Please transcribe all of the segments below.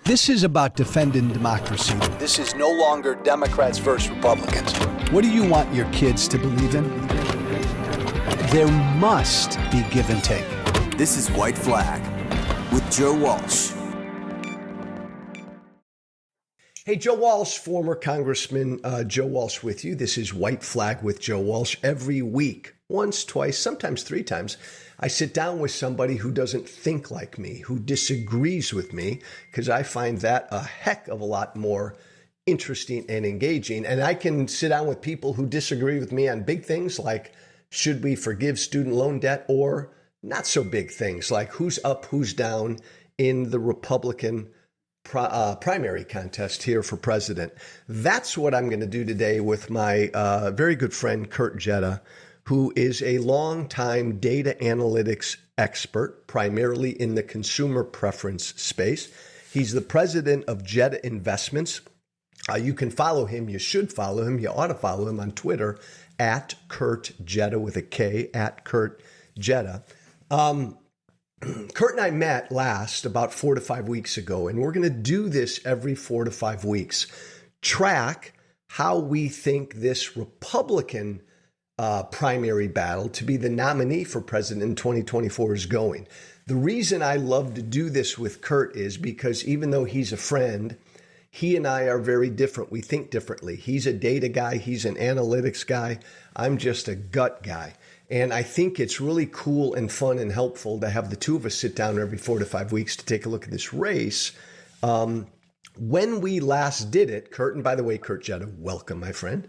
This is about defending democracy. This is no longer Democrats versus Republicans. What do you want your kids to believe in? There must be give and take. This is White Flag with Joe Walsh. Hey, Joe Walsh, former Congressman Joe Walsh with you. This is White Flag with Joe Walsh. Every week, once, twice, sometimes three times, I sit down with somebody who doesn't think like me, who disagrees with me, because I find that a heck of a lot more interesting and engaging. And I can sit down with people who disagree with me on big things like, should we forgive student loan debt, or not so big things like who's up, who's down in the Republican primary contest here for president. That's what I'm going to do today with my very good friend, Kurt Jetta, who is a longtime data analytics expert, primarily in the consumer preference space. He's the president of Jetta Investments. You can follow him. You should follow him. You ought to follow him on Twitter at Kurt Jetta with a K, at Kurt Jetta. Kurt and I met last about 4 to 5 weeks ago, and we're going to do this every 4 to 5 weeks. Track how we think this Republican primary battle to be the nominee for president in 2024 is going. The reason I love to do this with Kurt is because even though he's a friend, he and I are very different. We think differently. He's a data guy. He's an analytics guy. I'm just a gut guy. And I think it's really cool and fun and helpful to have the two of us sit down every 4 to 5 weeks to take a look at this race. When we last did it, Kurt, and by the way, Kurt Jetta, welcome, my friend.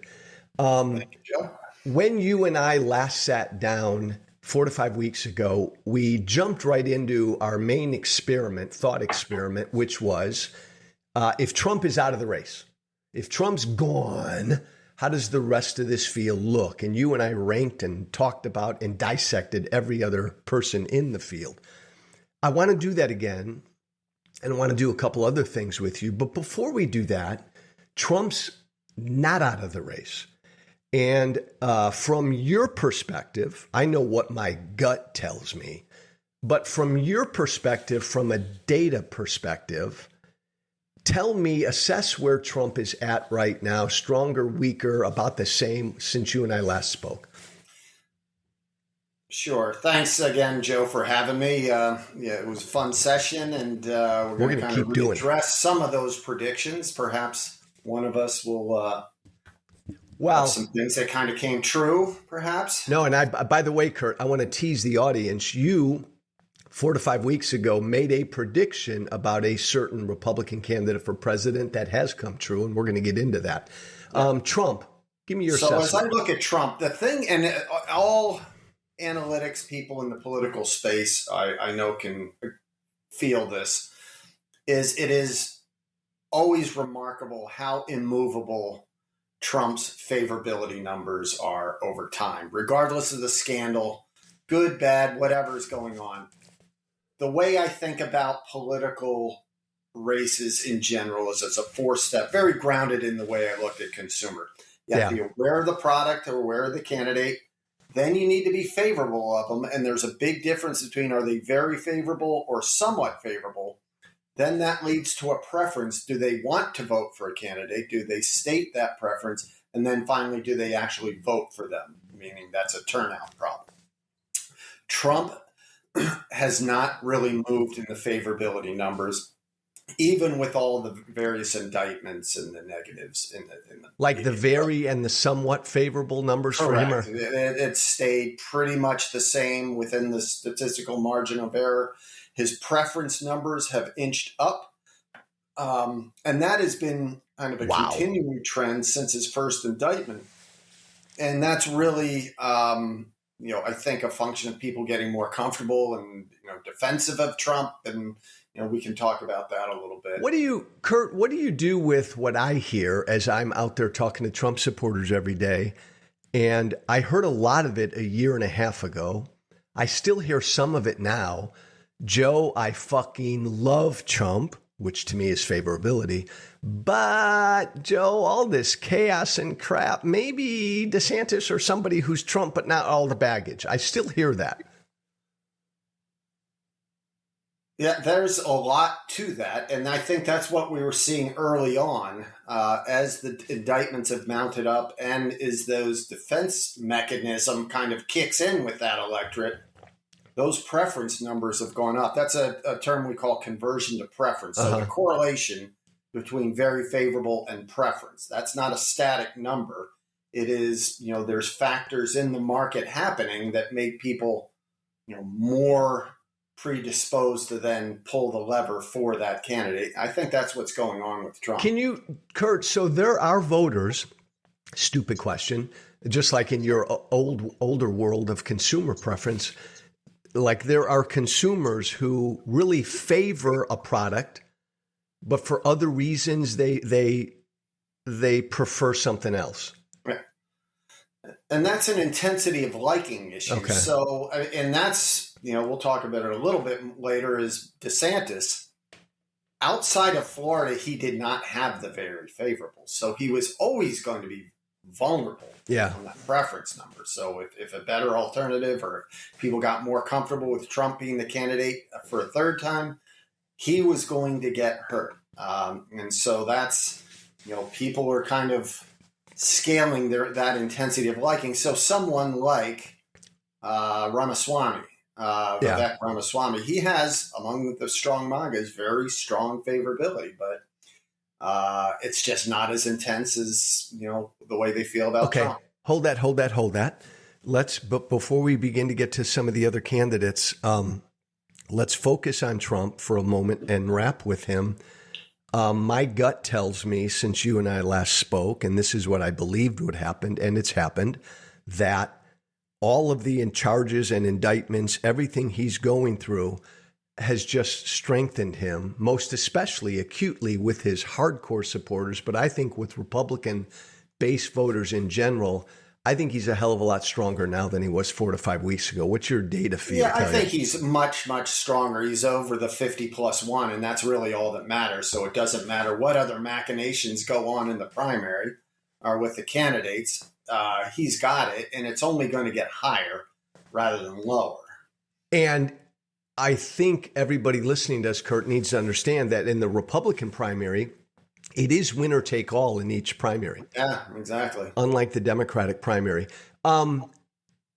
Thank you, Joe. When you and I last sat down 4 to 5 weeks ago, we jumped right into our main thought experiment, which was if Trump is out of the race, if Trump's gone, how does the rest of this field look? And you and I ranked and talked about and dissected every other person in the field. I want to do that again, and I want to do a couple other things with you. But before we do that, Trump's not out of the race. And from your perspective, I know what my gut tells me, but from your perspective, from a data perspective, tell me, assess where Trump is at right now, stronger, weaker, about the same since you and I last spoke. Sure. Thanks again, Joe, for having me. It was a fun session, and we're going to kind of address some of those predictions. Perhaps one of us will have some things that kind of came true, perhaps. No, and by the way, Kurt, I want to tease the audience. You 4 to 5 weeks ago made a prediction about a certain Republican candidate for president that has come true, and we're going to get into that. Trump, give me your assessment. So as I look at Trump, the thing, and all analytics people in the political space, I know can feel this, is it is always remarkable how immovable Trump's favorability numbers are over time, regardless of the scandal, good, bad, whatever is going on. The way I think about political races in general is as a 4-step, very grounded in the way I look at consumer. You have to be aware of the product or aware of the candidate. Then you need to be favorable of them. And there's a big difference between are they very favorable or somewhat favorable. Then that leads to a preference. Do they want to vote for a candidate? Do they state that preference? And then finally, do they actually vote for them? Meaning that's a turnout problem. Trump has not really moved in the favorability numbers, even with all the various indictments and the negatives in the like the very and the somewhat favorable numbers. Correct. For him. It stayed pretty much the same within the statistical margin of error. His preference numbers have inched up, and that has been kind of a continuing trend since his first indictment. And that's really, I think a function of people getting more comfortable and defensive of Trump, and we can talk about that a little bit. Kurt, what do you do with what I hear as I'm out there talking to Trump supporters every day? And I heard a lot of it a year and a half ago. I still hear some of it now. Joe, I fucking love Trump, which to me is favorability. But Joe, all this chaos and crap, maybe DeSantis or somebody who's Trump, but not all the baggage. I still hear that. Yeah, there's a lot to that, and I think that's what we were seeing early on as the indictments have mounted up, and as those defense mechanism kind of kicks in with that electorate, those preference numbers have gone up. That's a term we call conversion to preference. So the correlation between very favorable and preference. That's not a static number. It is, there's factors in the market happening that make people, more predisposed to then pull the lever for that candidate. I think that's what's going on with Trump. Can you, Kurt, so there are voters, stupid question, just like in your older world of consumer preference, like there are consumers who really favor a product, but for other reasons they prefer something else. Right. And that's an intensity of liking issue. Okay. So, and that's, we'll talk about it a little bit later, is DeSantis. Outside of Florida, he did not have the very favorable. So he was always going to be vulnerable on that preference number. So if a better alternative or people got more comfortable with Trump being the candidate for a third time, he was going to get hurt. And so that's, people are kind of scaling that intensity of liking. So someone like Ramaswamy, Vivek Ramaswamy, he has, among the strong MAGAs, very strong favorability, but it's just not as intense as, the way they feel about Trump. Hold that. But before we begin to get to some of the other candidates, let's focus on Trump for a moment and wrap with him. My gut tells me, since you and I last spoke, and this is what I believed would happen, and it's happened, that all of the charges and indictments, everything he's going through has just strengthened him, most especially acutely with his hardcore supporters. But I think with Republican base voters in general, I think he's a hell of a lot stronger now than he was 4 to 5 weeks ago. What's your data feel? Yeah, I think he's much, much stronger. He's over the 50+1, and that's really all that matters. So it doesn't matter what other machinations go on in the primary or with the candidates. He's got it, and it's only going to get higher rather than lower. And I think everybody listening to us, Kurt, needs to understand that in the Republican primary, it is winner take all in each primary. Yeah, exactly. Unlike the Democratic primary.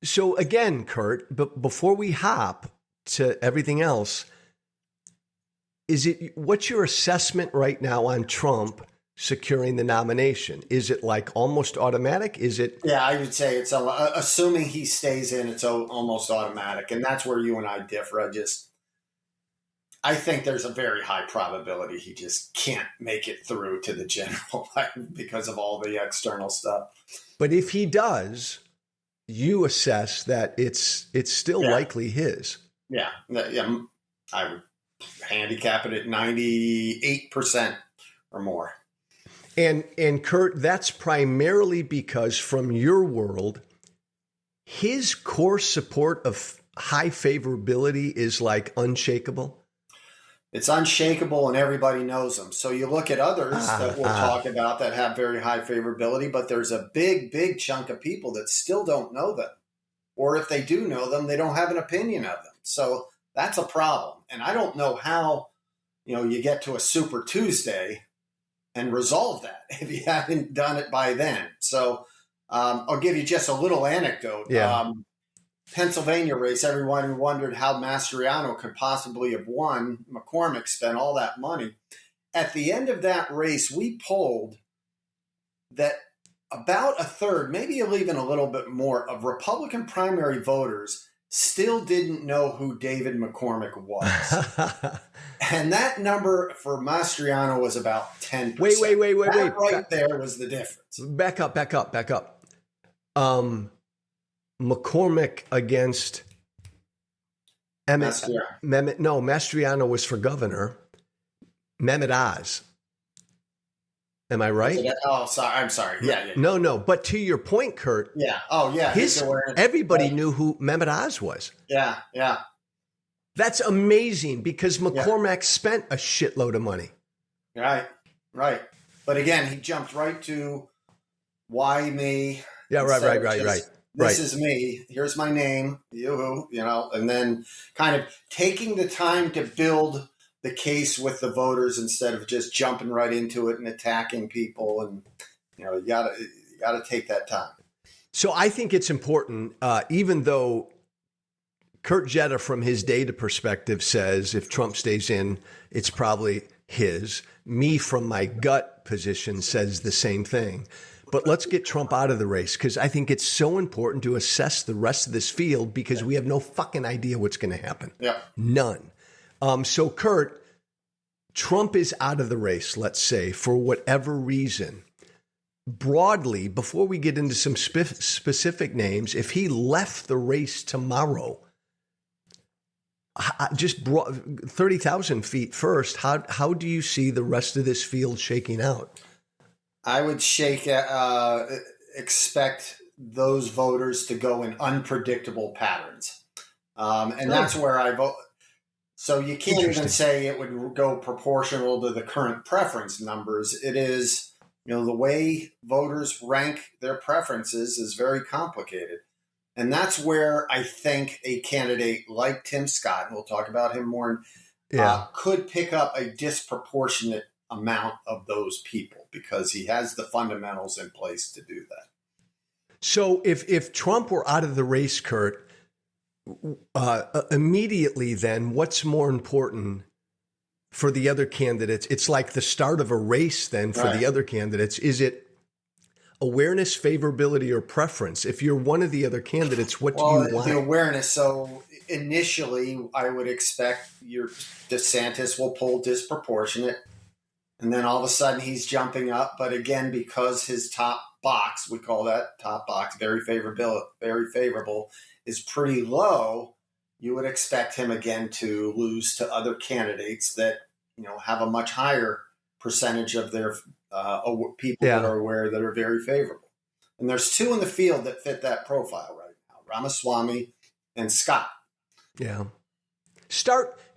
So again, Kurt, but before we hop to everything else, what's your assessment right now on Trump securing the nomination? Is it like almost automatic? Yeah, I would say it's assuming he stays in, it's almost automatic. And that's where you and I differ. I think there's a very high probability he just can't make it through to the general because of all the external stuff. But if he does, you assess that it's still likely his. Yeah. I would handicap it at 98% or more. And Kurt, that's primarily because from your world, his core support of high favorability is like unshakable. It's unshakable and everybody knows them. So you look at others that we'll talk about that have very high favorability, but there's a big, big chunk of people that still don't know them. Or if they do know them, they don't have an opinion of them. So that's a problem. And I don't know how, you get to a Super Tuesday and resolve that if you haven't done it by then. So I'll give you just a little anecdote. Yeah. Pennsylvania race, everyone wondered how Mastriano could possibly have won. McCormick spent all that money. At the end of that race, we polled that about a third, maybe even a little bit more, of Republican primary voters still didn't know who David McCormick was. And that number for Mastriano was about 10%. Wait. That right there was the difference. Back up. McCormick against Mastriano was for governor. Mehmet Oz. Am I right? I'm sorry. Yeah. No. But to your point, Kurt. Yeah. Oh, yeah. Everybody knew who Mehmet Oz was. Yeah. That's amazing because McCormick spent a shitload of money. Right. But again, he jumped right to why me. Yeah, right. this Right. is me. Here's my name. And then kind of taking the time to build the case with the voters instead of just jumping right into it and attacking people. And you gotta take that time. So I think it's important, even though Kurt Jetta, from his data perspective, says if Trump stays in, it's probably his. Me, from my gut position, says the same thing. But let's get Trump out of the race, because I think it's so important to assess the rest of this field, because we have no fucking idea what's going to happen. Yeah. None. So, Kurt, Trump is out of the race, let's say, for whatever reason. Broadly, before we get into some specific names, if he left the race tomorrow, just 30,000 feet first, how do you see the rest of this field shaking out? I would expect those voters to go in unpredictable patterns. And that's where I vote. So you can't even say it would go proportional to the current preference numbers. It is, the way voters rank their preferences is very complicated. And that's where I think a candidate like Tim Scott, and we'll talk about him more, could pick up a disproportionate amount of those people because he has the fundamentals in place to do that. So if Trump were out of the race, Kurt, immediately then what's more important for the other candidates? It's like the start of a race then for the other candidates. Is it awareness, favorability, or preference? If you're one of the other candidates, what do you want? The awareness. So initially, I would expect your DeSantis will pull disproportionate, and then all of a sudden he's jumping up. But again, because his top box, we call that top box, very favorable, is pretty low, you would expect him again to lose to other candidates that have a much higher percentage of their people that are aware that are very favorable. And there's two in the field that fit that profile right now: Ramaswamy and Scott. Yeah.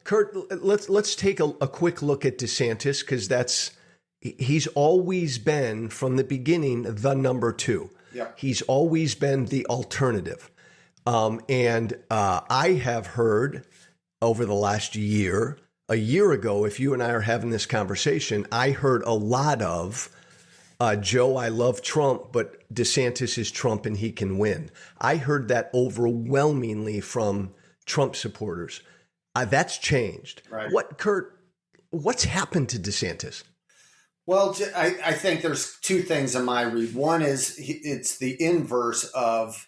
Kurt, let's take a quick look at DeSantis, because he's always been, from the beginning, the number two. Yep. He's always been the alternative. And I have heard over the last year, a year ago, if you and I are having this conversation, I heard a lot of, Joe, I love Trump, but DeSantis is Trump and he can win. I heard that overwhelmingly from Trump supporters. That's changed. Right. What's happened to DeSantis? Well, I think there's two things in my read. One is it's the inverse of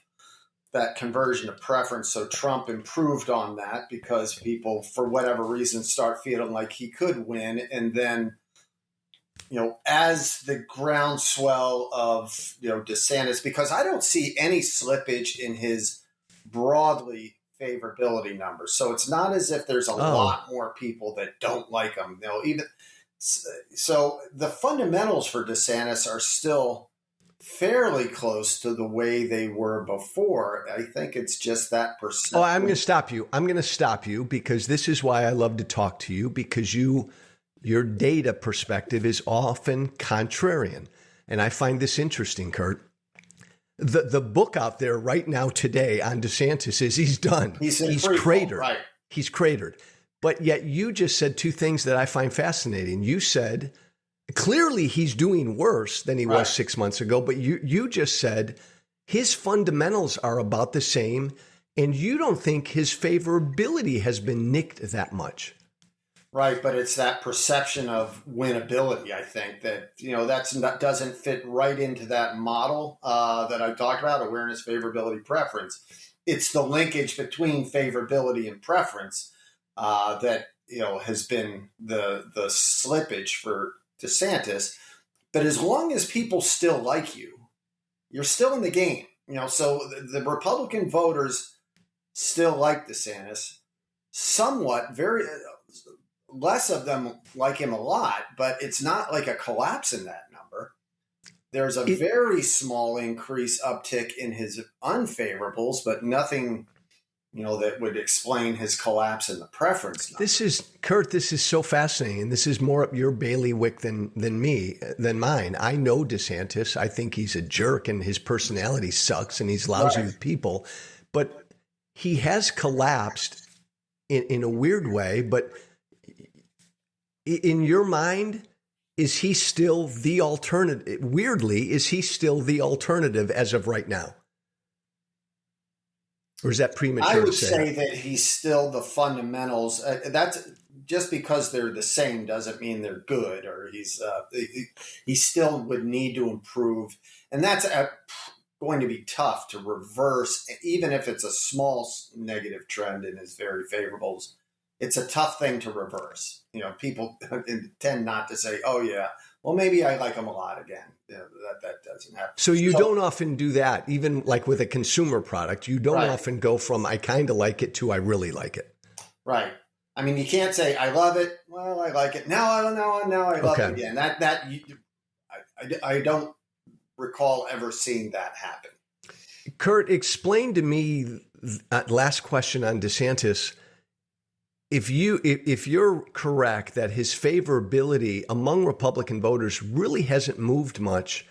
that conversion of preference. So Trump improved on that because people, for whatever reason, start feeling like he could win. And then, as the groundswell of, DeSantis, because I don't see any slippage in his broadly favorability numbers. So it's not as if there's a lot more people that don't like him. So the fundamentals for DeSantis are still fairly close to the way they were before. I think it's just that percent. Oh, I'm going to stop you. I'm going to stop you because this is why I love to talk to you, because your data perspective is often contrarian. And I find this interesting, Kurt. The book out there right now today on DeSantis is he's done. He's cratered. Right. He's cratered. But yet you just said two things that I find fascinating. You said clearly he's doing worse than he was 6 months ago, but you just said his fundamentals are about the same, and you don't think his favorability has been nicked that much. Right, but it's that perception of winnability, I think, that that doesn't fit right into that model that I talked about: awareness, favorability, preference. It's the linkage between favorability and preference that has been the slippage for DeSantis. But as long as people still like you, you're still in the game. So the Republican voters still like DeSantis somewhat. Less of them like him a lot, but it's not like a collapse in that number. There's a very small increase uptick in his unfavorables, but nothing that would explain his collapse in the preference number. This is so fascinating. This is more up your bailiwick than mine. I know DeSantis. I think he's a jerk and his personality sucks and he's lousy with people, but he has collapsed in a weird way. But in your mind, is he still the alternative? Weirdly, is he still the alternative as of right now? Or is that premature I would to say that he's still the fundamentals. That's just because they're the same doesn't mean they're good. Or he still would need to improve, and that's going to be tough to reverse, even if it's a small negative trend and is very favorables. It's a tough thing to reverse. People tend not to say, "Oh yeah, well maybe I like him a lot again." That doesn't happen. So you don't often do that, even like with a consumer product. You don't often go from "I kind of like it" to "I really like it." Right. I mean, you can't say "I love it." Well, I like it now. I love it again. I don't recall ever seeing that happen. Kurt, explain to me. Last question on DeSantis. If you're correct that his favorability among Republican voters really hasn't moved much,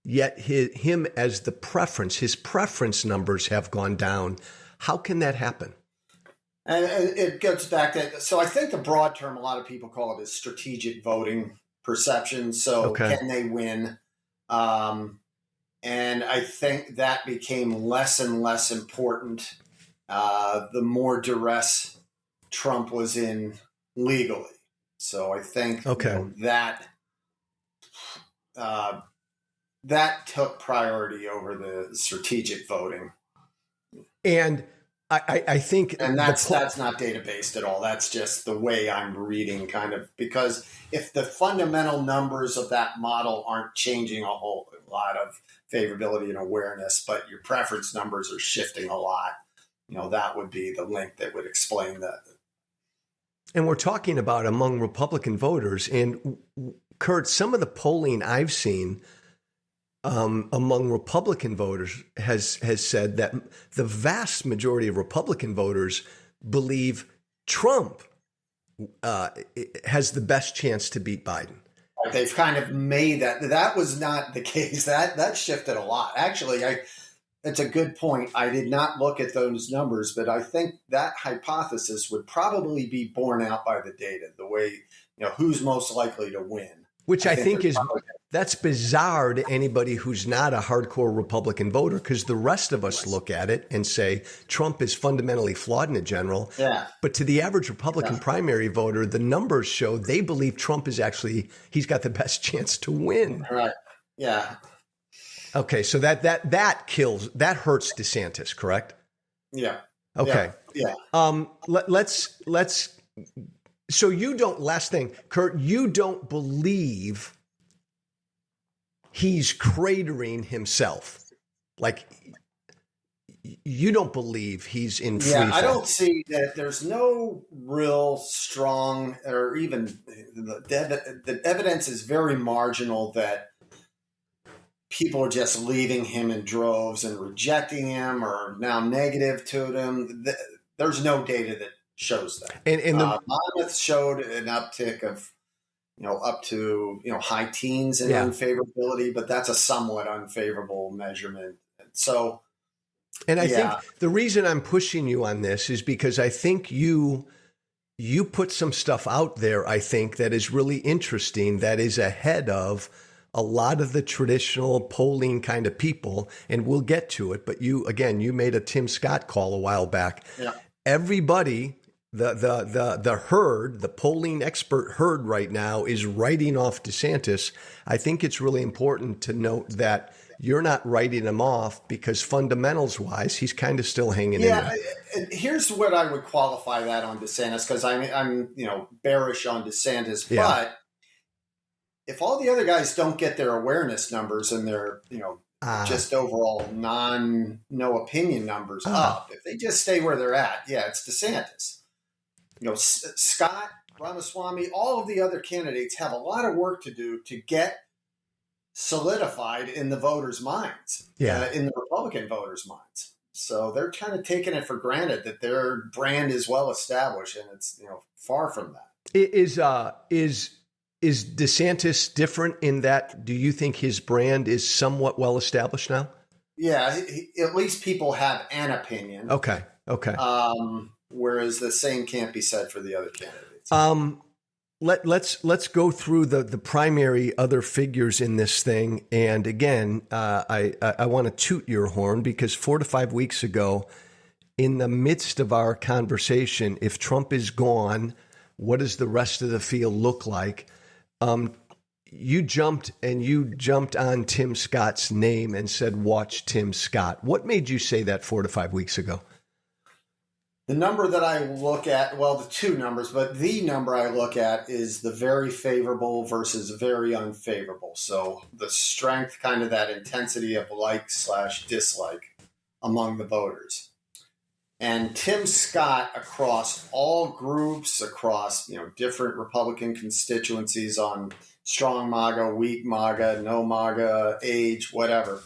yet him as the preference, his preference numbers have gone down, how can that happen? And it goes back to, so I think the broad term, a lot of people call it is strategic voting perception. So can they win? And I think that became less and less important the more duress Trump was in legally. So I think that took priority over the strategic voting. And I think, and that's not data based at all. That's just the way I'm reading, kind of, because if the fundamental numbers of that model aren't changing a whole lot of favorability and awareness, but your preference numbers are shifting a lot, that would be the link that would explain that. And we're talking about among Republican voters. And Kurt, some of the polling I've seen among Republican voters has said that the vast majority of Republican voters believe Trump has the best chance to beat Biden. They've kind of made that. That was not the case. That shifted a lot. Actually, that's a good point. I did not look at those numbers, but I think that hypothesis would probably be borne out by the data, the way, who's most likely to win. Which I think that's bizarre to anybody who's not a hardcore Republican voter, because the rest of us look at it and say Trump is fundamentally flawed in a general. Yeah. But to the average Republican primary voter, the numbers show they believe Trump is he's got the best chance to win. Right. Yeah. Okay, so that hurts DeSantis, correct? Yeah. Okay. Yeah. Let's. So you don't. Last thing, Kurt. You don't believe he's cratering himself. Like you don't believe he's in free fall. I don't see that. There's no real strong, or even the evidence is very marginal that people are just leaving him in droves and rejecting him or now negative to him. There's no data that shows that. And the Monmouth showed an uptick of, up to, high teens in unfavorability, but that's a somewhat unfavorable measurement. So, and I think the reason I'm pushing you on this is because I think you put some stuff out there, I think, that is really interesting, that is ahead of a lot of the traditional polling kind of people, and we'll get to it. But you made a Tim Scott call a while back. Yeah. Everybody, the herd, the polling expert herd right now is writing off DeSantis. I think it's really important to note that you're not writing him off because fundamentals wise, he's kind of still hanging in there. Here's what I would qualify that on DeSantis, because I'm bearish on DeSantis, but if all the other guys don't get their awareness numbers and their, just overall no opinion numbers up, if they just stay where they're at, it's DeSantis. Scott, Ramaswamy, all of the other candidates have a lot of work to do to get solidified in the voters' minds, in the Republican voters' minds. So they're kind of taking it for granted that their brand is well established, and it's far from that. Is DeSantis different in that? Do you think his brand is somewhat well established now? Yeah, at least people have an opinion. Okay. Whereas the same can't be said for the other candidates. Let's go through the primary other figures in this thing. And again, I want to toot your horn because 4 to 5 weeks ago, in the midst of our conversation, if Trump is gone, what does the rest of the field look like? You jumped on Tim Scott's name and said, watch Tim Scott. What made you say that 4 to 5 weeks ago? The number that I look at, well, the two numbers, but the number I look at is the very favorable versus very unfavorable. So the strength, kind of that intensity of like/dislike among the voters. And Tim Scott, across all groups, across different Republican constituencies on strong MAGA, weak MAGA, no MAGA, age, whatever,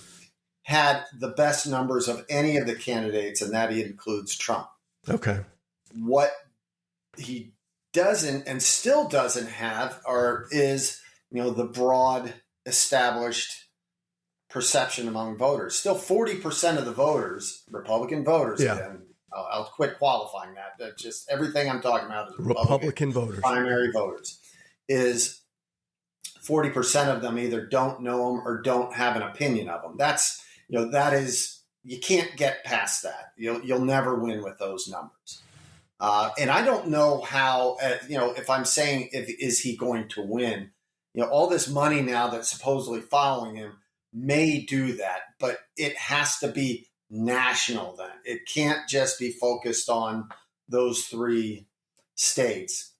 had the best numbers of any of the candidates, and that includes Trump. Okay. What he doesn't and still doesn't have is the broad established perception among voters. Still 40% of the voters, Republican voters, and I'll quit qualifying that. Just everything I'm talking about is Republican voters, primary voters, is 40% of them either don't know them or don't have an opinion of them. That's that is. You can't get past that. You'll never win with those numbers. And I don't know how, if I'm saying, is he going to win? All this money now that's supposedly following him may do that, but it has to be national then. It can't just be focused on those 3 states,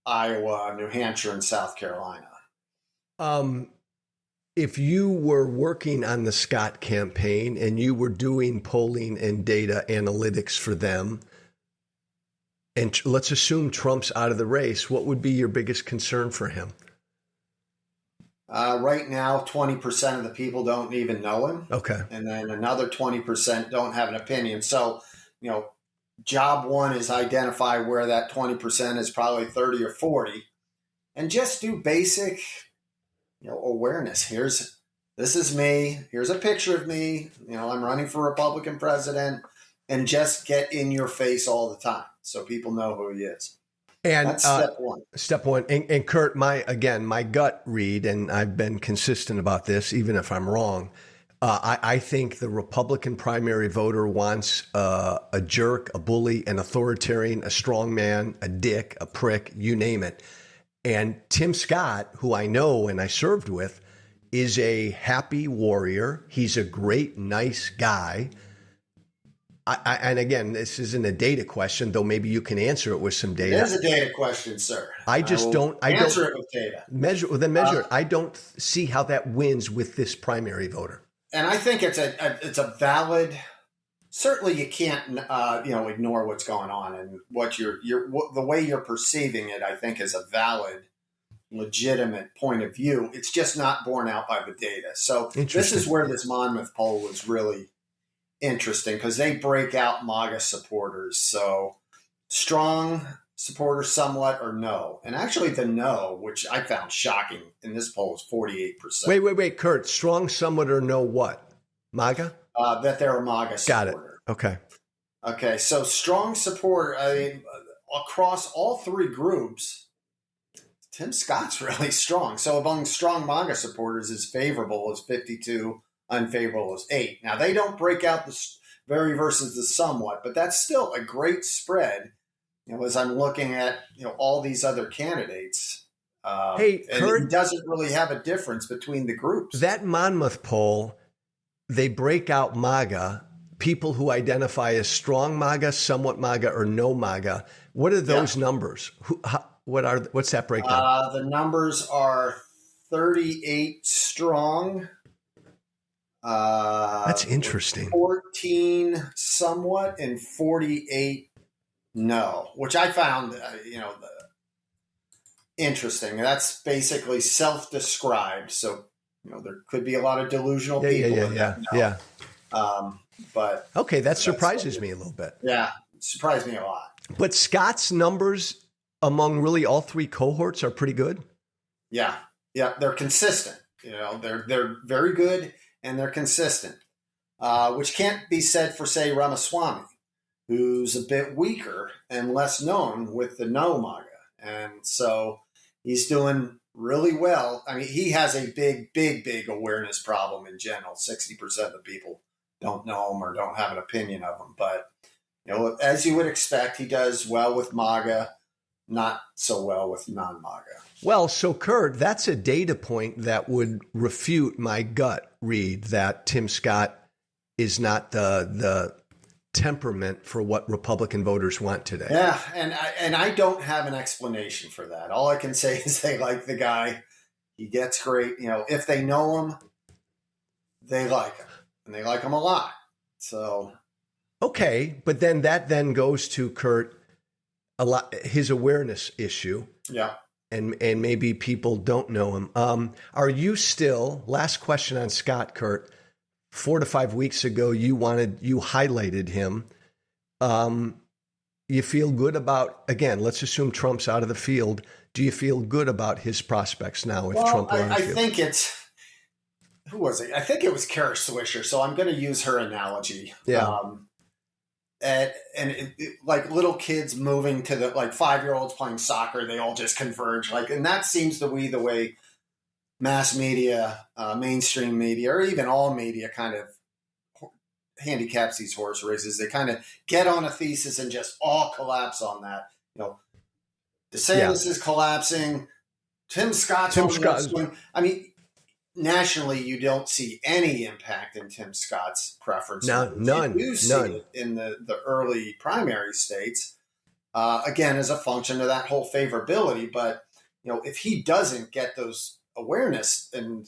Iowa, New Hampshire, and South Carolina. If you were working on the Scott campaign and you were doing polling and data analytics for them, and let's assume Trump's out of the race, what would be your biggest concern for him? Right now, 20% of the people don't even know him. Okay. And then another 20% don't have an opinion. So, job one is identify where that 20% is, probably 30 or 40, and just do basic awareness. This is me. Here's a picture of me. I'm running for Republican president, and just get in your face all the time so people know who he is. And that's step one. Step one. And Kurt, my gut read, and I've been consistent about this, even if I'm wrong. I think the Republican primary voter wants a jerk, a bully, an authoritarian, a strong man, a dick, a prick, you name it. And Tim Scott, who I know and I served with, is a happy warrior. He's a great, nice guy. And again, this isn't a data question, though maybe you can answer it with some data. It is a data question, sir. I don't answer it with data. Measure it. I don't see how that wins with this primary voter. And I think it's a valid. Certainly, you can't ignore what's going on, and what the way you're perceiving it, I think, is a valid, legitimate point of view. It's just not borne out by the data. So this is where this Monmouth poll was really interesting, because they break out MAGA supporters. So strong supporters somewhat, or no. And actually the no, which I found shocking in this poll, is 48%. Wait, Kurt. Strong somewhat or no what? MAGA? That they're a MAGA supporter. Got it. Okay. So strong support, across all 3 groups, Tim Scott's really strong. So among strong MAGA supporters, is favorable as 52, unfavorable as 8. Now, they don't break out the very versus the somewhat, but that's still a great spread. As I'm looking at all these other candidates, Kurt, it doesn't really have a difference between the groups. That Monmouth poll, they break out MAGA, people who identify as strong MAGA, somewhat MAGA, or no MAGA. What are those numbers? What's that breakdown? The numbers are 38 strong. That's interesting. 14 somewhat and 48 no, which I found interesting. That's basically self-described. So there could be a lot of delusional people. Yeah. But Okay, that surprises me a little bit. yeah, it surprised me a lot. But Scott's numbers among really all three cohorts are pretty good. Yeah, they're consistent. They're very good and they're consistent, which can't be said for, say, Ramaswamy, who's a bit weaker and less known with the no MAGA. And so he's doing really well. I mean, he has a big awareness problem in general. 60% of people don't know him or don't have an opinion of him. But, as you would expect, he does well with MAGA, not so well with non-MAGA. Well, so Kurt, that's a data point that would refute my gut read that Tim Scott is not the temperament for what Republican voters want today. Yeah, and I don't have an explanation for that. All I can say is they like the guy. He gets great. If they know him, they like him, and they like him a lot. So, okay, but then that goes to Kurt his awareness issue. Yeah. And maybe people don't know him. Are you still, last question on Scott, Kurt, 4 to 5 weeks ago, you highlighted him. You feel good about, again, let's assume Trump's out of the field. Do you feel good about his prospects now if Trump were on the field? I think who was it? I think it was Kara Swisher. So I'm going to use her analogy. Yeah. Like little kids moving to like 5-year-olds playing soccer, they all just converge. And that seems to be the way mass media, mainstream media, or even all media kind of handicaps these horse races. They kind of get on a thesis and just all collapse on that. DeSantis is collapsing. Tim Scott's on the upswing. I mean, nationally, you don't see any impact in Tim Scott's preference. None. You see it in the early primary states, again, as a function of that whole favorability. But, if he doesn't get those awareness and,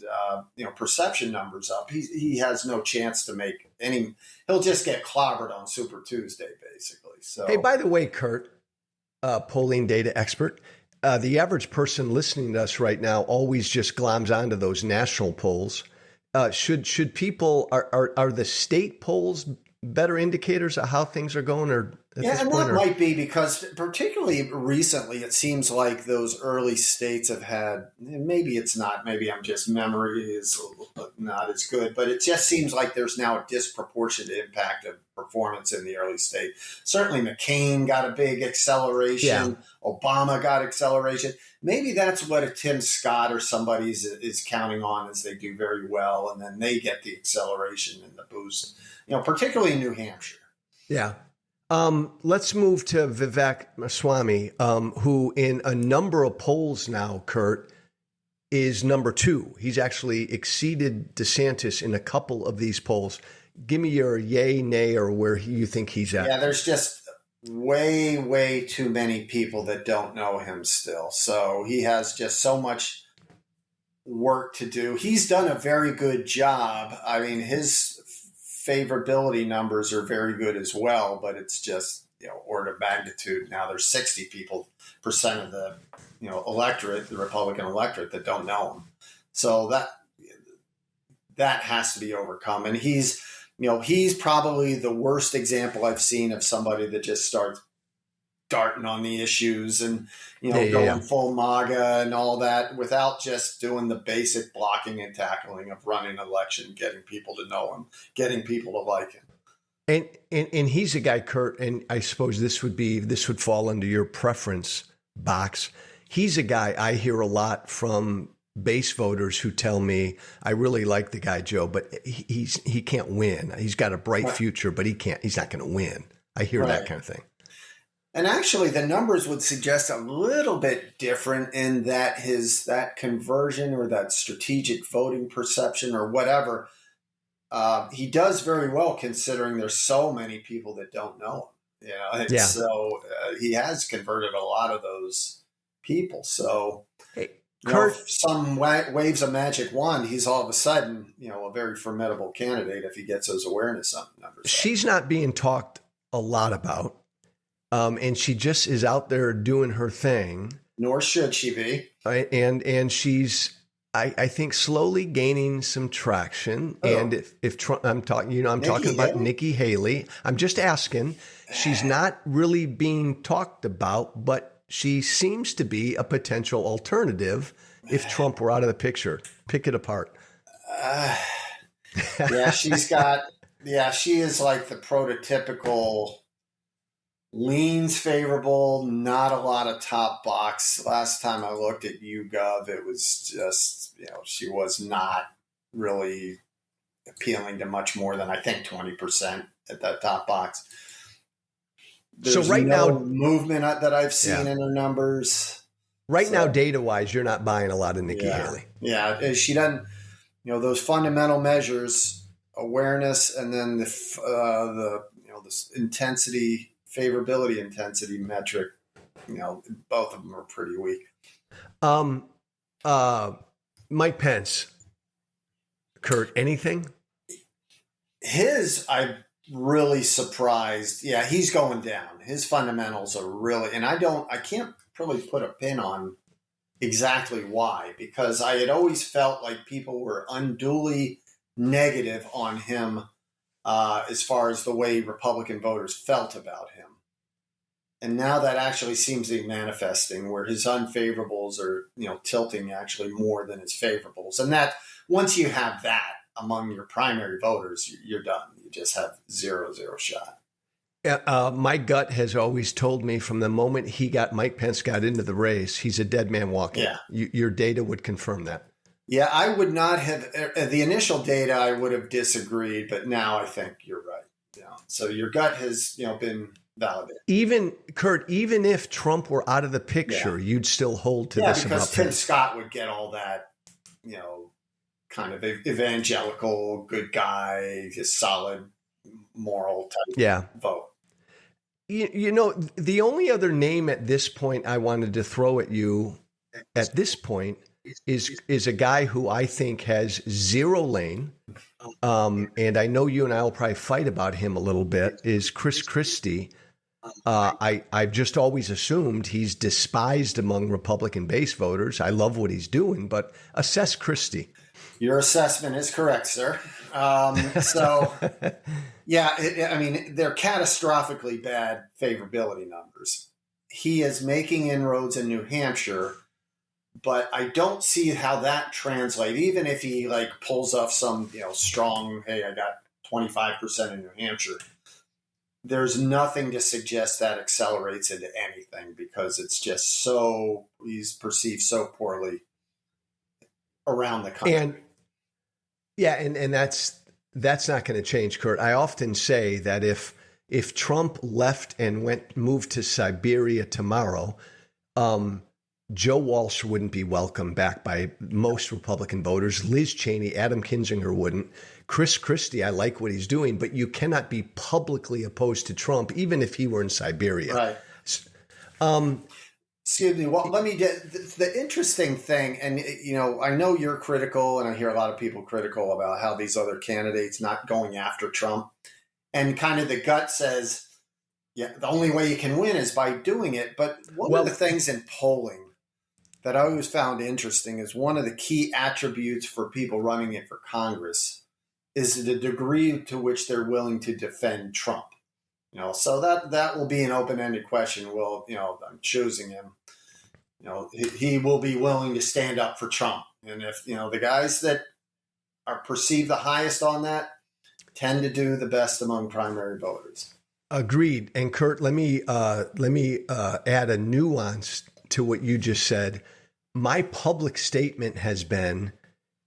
perception numbers up, he has no chance to make any. He'll just get clobbered on Super Tuesday, basically. So, hey, by the way, Kurt, polling data expert, the average person listening to us right now always just gloms onto those national polls. Should people are the state polls better indicators of how things are going? Or might be because particularly recently, it seems like those early states have had. Maybe it's not. Maybe I'm just memory is not as good, but it just seems like there's now a disproportionate impact of performance in the early state. Certainly, McCain got a big acceleration. Yeah. Obama got acceleration. Maybe that's what a Tim Scott or somebody is counting on as they do very well, and then they get the acceleration and the boost. Particularly in New Hampshire. Yeah. Let's move to Vivek Swamy, who in a number of polls now, Kurt, is number 2. He's actually exceeded DeSantis in a couple of these polls. Give me your yay, nay, or where you think he's at. Yeah, there's just way too many people that don't know him still. So he has just so much work to do. He's done a very good job. I mean, his favorability numbers are very good as well, but it's just, order of magnitude. Now there's 60% of the, electorate, the Republican electorate that don't know him. So that has to be overcome. And he's probably the worst example I've seen of somebody that just starts darting on the issues and, going full MAGA and all that without just doing the basic blocking and tackling of running an election, getting people to know him, getting people to like him. And he's a guy, Kurt, and I suppose this would fall under your preference box. He's a guy I hear a lot from base voters who tell me, I really like the guy, Joe, but he can't win. He's got a bright future, but he's not going to win. I hear that kind of thing. And actually, the numbers would suggest a little bit different in that that conversion or that strategic voting perception or whatever, he does very well considering there's so many people that don't know him. So he has converted a lot of those people. So, Kurt, if some waves a magic wand, he's all of a sudden, a very formidable candidate if he gets those awareness numbers. She's not being talked a lot about. And she just is out there doing her thing. Nor should she be. And she's I think slowly gaining some traction. Oh. And if Trump, I'm talking, I'm Nikki talking about Haley? Nikki Haley. I'm just asking. She's not really being talked about, but she seems to be a potential alternative if Trump were out of the picture. Pick it apart. Yeah, she is like the prototypical leans favorable, not a lot of top box. Last time I looked at YouGov, it was just, she was not really appealing to much more than I think 20% at that top box. There's So right no now, movement that I've seen in her numbers. Right now, data-wise, you're not buying a lot of Nikki Haley. Yeah, she doesn't. Those fundamental measures, awareness, and then this intensity, favorability intensity metric. Both of them are pretty weak. Mike Pence, Kurt, anything? I'm really surprised. Yeah, he's going down. His fundamentals are really, and I can't really put a pin on exactly why, because I had always felt like people were unduly negative on him as far as the way Republican voters felt about him. And now that actually seems to be manifesting, where his unfavorables are, tilting actually more than his favorables. And that once you have that among your primary voters, you're done. You just have zero shot. My gut has always told me from the moment Mike Pence got into the race, he's a dead man walking. Yeah. Your data would confirm that. Yeah, I would not have, the initial data I would have disagreed, but now I think you're right. Yeah. So your gut has, been validated. Even if Trump were out of the picture, you'd still hold to this about because Tim Pence. Scott would get all that, kind of evangelical, good guy, just solid moral type vote. The only other name at this point I wanted to throw at you at this point is a guy who I think has zero lane. And I know you and I will probably fight about him a little bit, is Chris Christie. I've just always assumed he's despised among Republican base voters. I love what he's doing, but assess Christie. Your assessment is correct, sir. They're catastrophically bad favorability numbers. He is making inroads in New Hampshire, but I don't see how that translates. Even if he pulls off some, strong, hey, I got 25% in New Hampshire, there's nothing to suggest that accelerates into anything, because it's just he's perceived so poorly around the country. And that's not going to change, Kurt. I often say that if Trump left and moved to Siberia tomorrow, Joe Walsh wouldn't be welcomed back by most Republican voters. Liz Cheney, Adam Kinzinger wouldn't. Chris Christie, I like what he's doing, but you cannot be publicly opposed to Trump, even if he were in Siberia. Right. Excuse me. Well, let me get the interesting thing. And, I know you're critical, and I hear a lot of people critical about how these other candidates not going after Trump. And kind of the gut says, the only way you can win is by doing it. But one of the things in polling that I always found interesting is one of the key attributes for people running it for Congress is the degree to which they're willing to defend Trump. So that will be an open-ended question. Well, I'm choosing him. He will be willing to stand up for Trump. And if, the guys that are perceived the highest on that tend to do the best among primary voters. Agreed. And Kurt, let me add a nuance to what you just said. My public statement has been,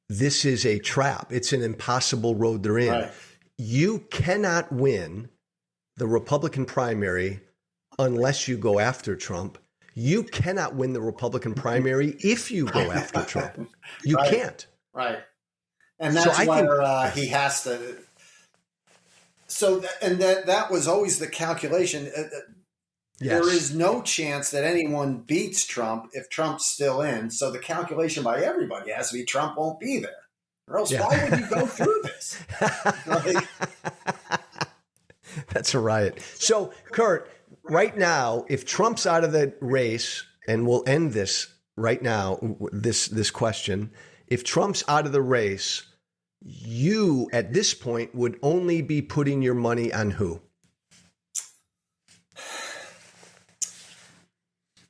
this is a trap. It's an impossible road they're in. Right. You cannot win the Republican primary unless you go after Trump. You cannot win the Republican primary if you go after Trump. You can't. Right. And that's where he has to. So, that was always the calculation. There is no chance that anyone beats Trump if Trump's still in. So the calculation by everybody has to be Trump won't be there. Or else why would you go through this? That's a riot. So, Kurt, right now, if Trump's out of the race, and we'll end this right now, this question, If Trump's out of the race, you at this point would only be putting your money on who?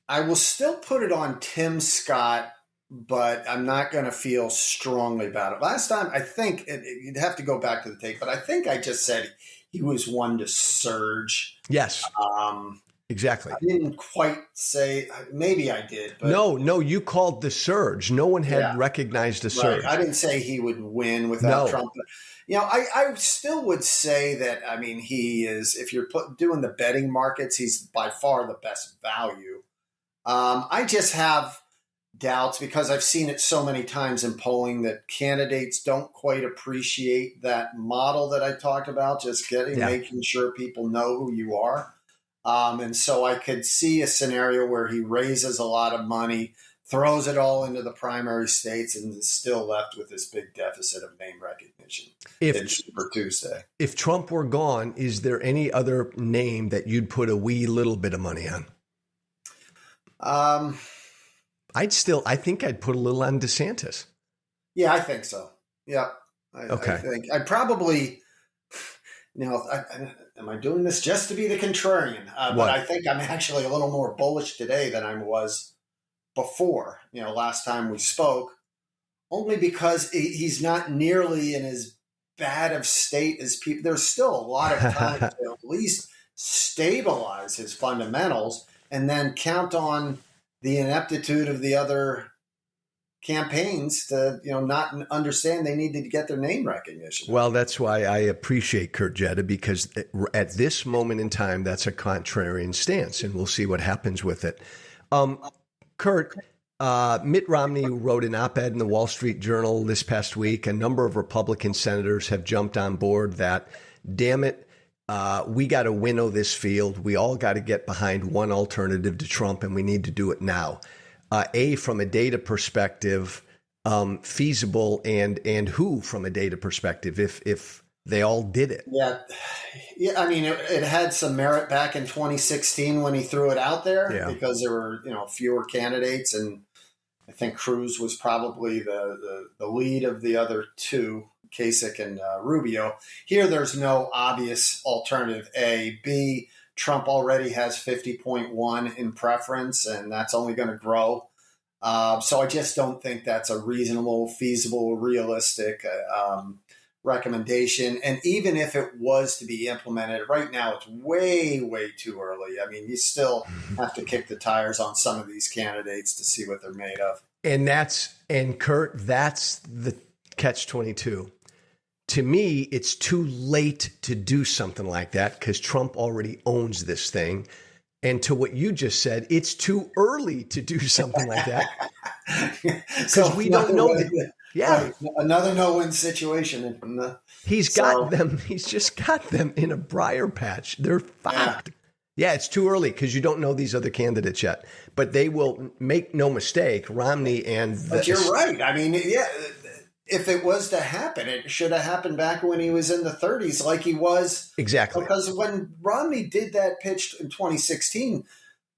I will still put it on Tim Scott, but I'm not going to feel strongly about it. Last time, I think you'd have to go back to the tape, but I think I just said he was one to surge. Yes, exactly. I didn't quite say, maybe I did. But No, you called the surge. No one had recognized a surge. Right. I didn't say he would win without Trump. I still would say that, I mean, he is, if you're doing the betting markets, he's by far the best value. I just have doubts because I've seen it so many times in polling that candidates don't quite appreciate that model that I talked about, just making sure people know who you are. And so I could see a scenario where he raises a lot of money, throws it all into the primary states, and is still left with this big deficit of name recognition in Super Tuesday. If Trump were gone, is there any other name that you'd put a wee little bit of money on? I think I'd put a little on DeSantis. Yeah, I think so. Yeah. Okay. I think I'd probably, am I doing this just to be the contrarian? But I think I'm actually a little more bullish today than I was before, last time we spoke, only because he's not nearly in as bad of state as people. There's still a lot of time to at least stabilize his fundamentals and then count on the ineptitude of the other campaigns to, not understand they need to get their name recognition. Well, that's why I appreciate Kurt Jetta, because at this moment in time, that's a contrarian stance, and we'll see what happens with it. Kurt, Mitt Romney wrote an op-ed in the Wall Street Journal this past week. A number of Republican senators have jumped on board that, damn it, we got to winnow this field. We all got to get behind one alternative to Trump, and we need to do it now. From a data perspective, feasible, and who from a data perspective, if they all did it. Yeah. I mean, it had some merit back in 2016 when he threw it out there because there were, fewer candidates. And I think Cruz was probably the lead of the other two, Kasich and Rubio. Here, there's no obvious alternative. B, Trump already has 50.1 in preference, and that's only going to grow. So I just don't think that's a reasonable, feasible, realistic recommendation. And even if it was to be implemented, right now it's way, way too early. I mean, you still have to kick the tires on some of these candidates to see what they're made of. And Kurt, that's the catch-22. To me, it's too late to do something like that because Trump already owns this thing. And to what you just said, it's too early to do something like that because we don't know that. Yeah. Right. Another no-win situation. He's got them. He's just got them in a briar patch. They're fucked. Yeah, it's too early because you don't know these other candidates yet. But they will, make no mistake, Romney and... But you're right. I mean, if it was to happen, it should have happened back when he was in the 30s like he was. Exactly. Because when Romney did that pitch in 2016,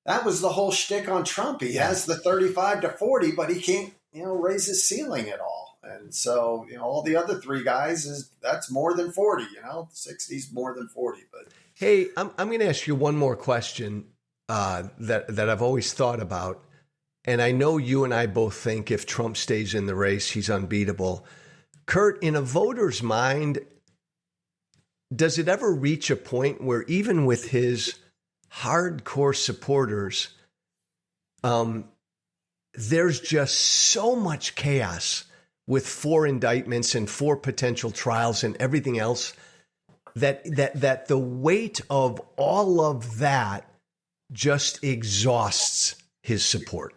that was the whole shtick on Trump. He has the 35 to 40, but he can't, raise his ceiling at all. And so, all the other three guys, that's more than 40, 60's more than 40. But hey, I'm going to ask you one more question that I've always thought about. And I know you and I both think if Trump stays in the race, he's unbeatable. Kurt, in a voter's mind, does it ever reach a point where even with his hardcore supporters, there's just so much chaos with 4 indictments and 4 potential trials and everything else that the weight of all of that just exhausts his support?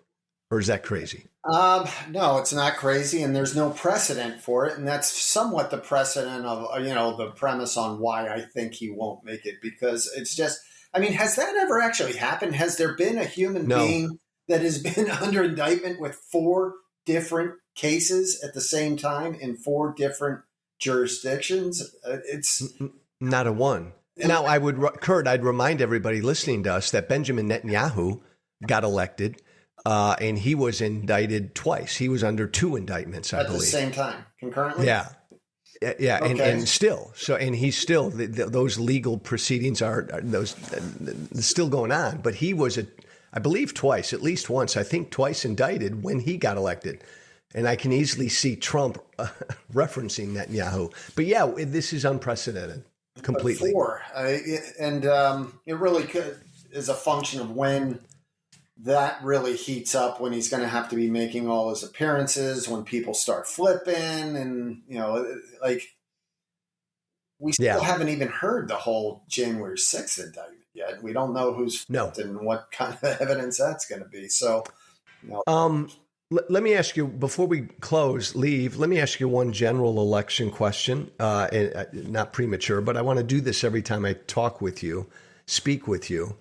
Or is that crazy? No, it's not crazy, and there's no precedent for it. And that's somewhat the precedent of, the premise on why I think he won't make it, because it's just, has that ever actually happened? Has there been a human being that has been under indictment with 4 different cases at the same time in 4 different jurisdictions? It's not a one. Now, I'd remind everybody listening to us that Benjamin Netanyahu got elected and he was indicted twice. He was under 2 indictments, I believe. At the same time, concurrently? Yeah. Yeah, Okay. and still, and he's still, those legal proceedings are those still going on. But he was, I believe, twice, at least once, I think twice indicted when he got elected. And I can easily see Trump referencing Netanyahu. But yeah, this is unprecedented, completely. It really is a function of when that really heats up, when he's going to have to be making all his appearances, when people start flipping, and we still haven't even heard the whole January 6th indictment yet. We don't know who's flipped and what kind of evidence that's going to be. So, let me ask you, before we leave, let me ask you one general election question, not premature, but I want to do this every time I speak with you.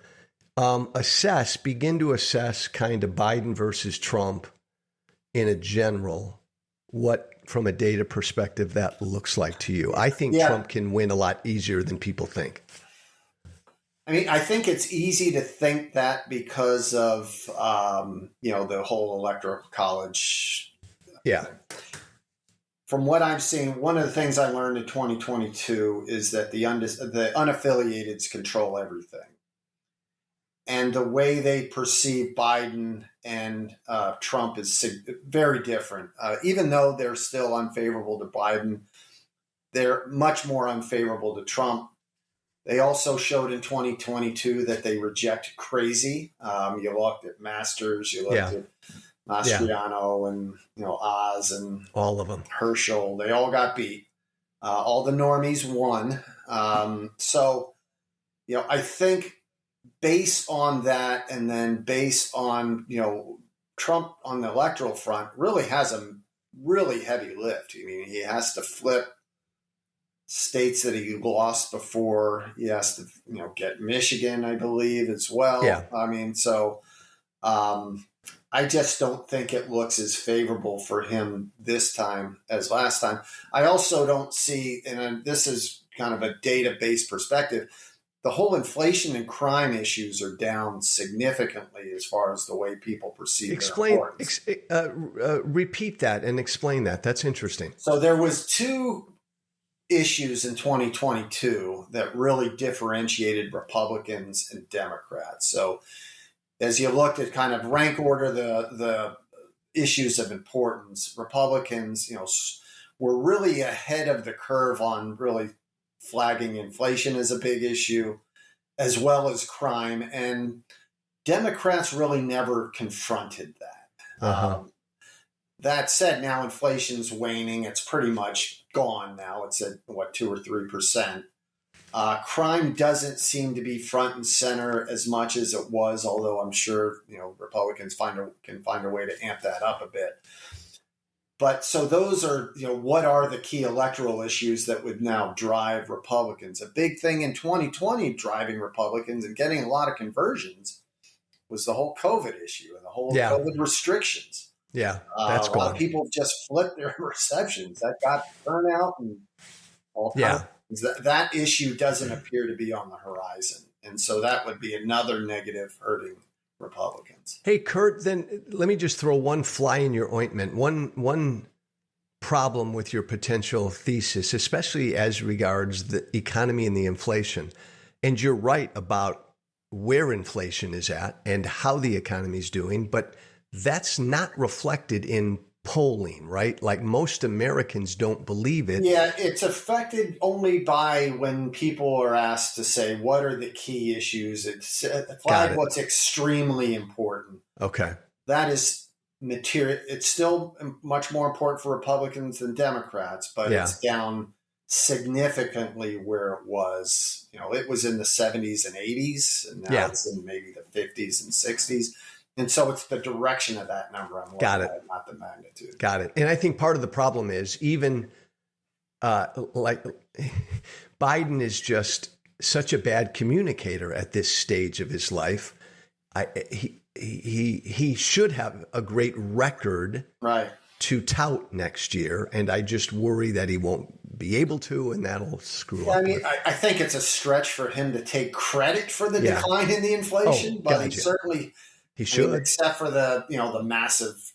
Begin to assess kind of Biden versus Trump in a general, what from a data perspective that looks like to you. I think Trump can win a lot easier than people think. I mean, I think it's easy to think that because of, the whole electoral college. Yeah. From what I'm seeing, one of the things I learned in 2022 is that the unaffiliateds control everything. And the way they perceive Biden and Trump is very different. Even though they're still unfavorable to Biden, they're much more unfavorable to Trump. They also showed in 2022 that they reject crazy. You looked at Masters, you looked at Mastriano and Oz and all of them, Herschel. They all got beat. All the normies won. I think based on that, and then based on Trump on the electoral front, really has a really heavy lift. I mean, he has to flip states that he lost before. He has to, get Michigan, I believe, as well. Yeah. I mean, I just don't think it looks as favorable for him this time as last time. I also don't see, and this is kind of a data-based perspective, the whole inflation and crime issues are down significantly as far as the way people perceive repeat that and explain that. That's interesting. So there was 2 issues in 2022 that really differentiated Republicans and Democrats. So as you looked at kind of rank order the issues of importance, Republicans, were really ahead of the curve on really flagging inflation as a big issue, as well as crime. And Democrats really never confronted that. Uh-huh. That said, now inflation's waning. It's pretty much gone now. It's at 2 or 3%. Crime doesn't seem to be front and center as much as it was, although I'm sure Republicans can find a way to amp that up a bit. But so those are what are the key electoral issues that would now drive Republicans? A big thing in 2020 driving Republicans and getting a lot of conversions was the whole COVID issue and the whole COVID restrictions. Yeah, that's a lot of people just flipped their receptions. That got turnout and all kinds. That issue doesn't appear to be on the horizon. And so that would be another negative hurting Republicans. Hey, Kurt, then let me just throw one fly in your ointment. One problem with your potential thesis, especially as regards the economy and the inflation. And you're right about where inflation is at and how the economy is doing, but that's not reflected in polling, right? Like most Americans don't believe it. Yeah, it's affected only by when people are asked to say, what are the key issues? It's what's extremely important. Okay. That is material. It's still much more important for Republicans than Democrats, but it's down significantly where it was. It was in the 70s and 80s, and now it's in maybe the 50s and 60s. And so it's the direction of that number I'm looking at, not the magnitude. Got it. And I think part of the problem is even like Biden is just such a bad communicator at this stage of his life. He should have a great record to tout next year, and I just worry that he won't be able to, and that'll screw up. I mean, I think it's a stretch for him to take credit for the decline in the inflation, but He should. Except for the the massive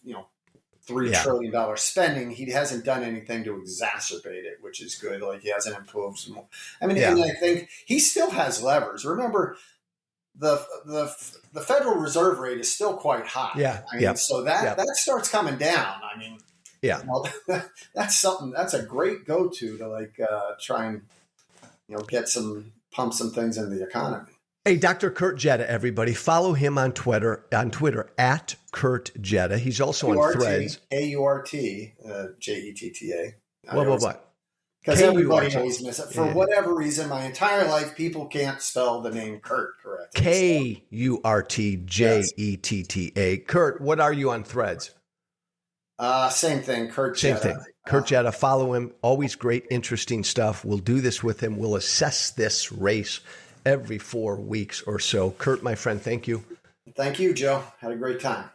$3 trillion spending, he hasn't done anything to exacerbate it, which is good. Like he hasn't improved some more. I mean, and I think he still has levers. Remember, the Federal Reserve rate is still quite high. Yeah. I mean, so that starts coming down. I mean, that's something. That's a great go-to to like try and pump some things in the economy. Hey, Dr. Kurt Jetta, everybody. Follow him on Twitter at Kurt Jetta. He's also on Threads. AURT, JETTA. What? Because everybody always miss it. For whatever reason, my entire life, people can't spell the name Kurt correctly. KURTJETTA. Kurt, what are you on Threads? Same thing, Kurt Jetta. Same thing. Kurt Jetta, follow him. Always great, interesting stuff. We'll do this with him. We'll assess this race every 4 weeks or so. Kurt, my friend, thank you. Thank you, Joe. Had a great time.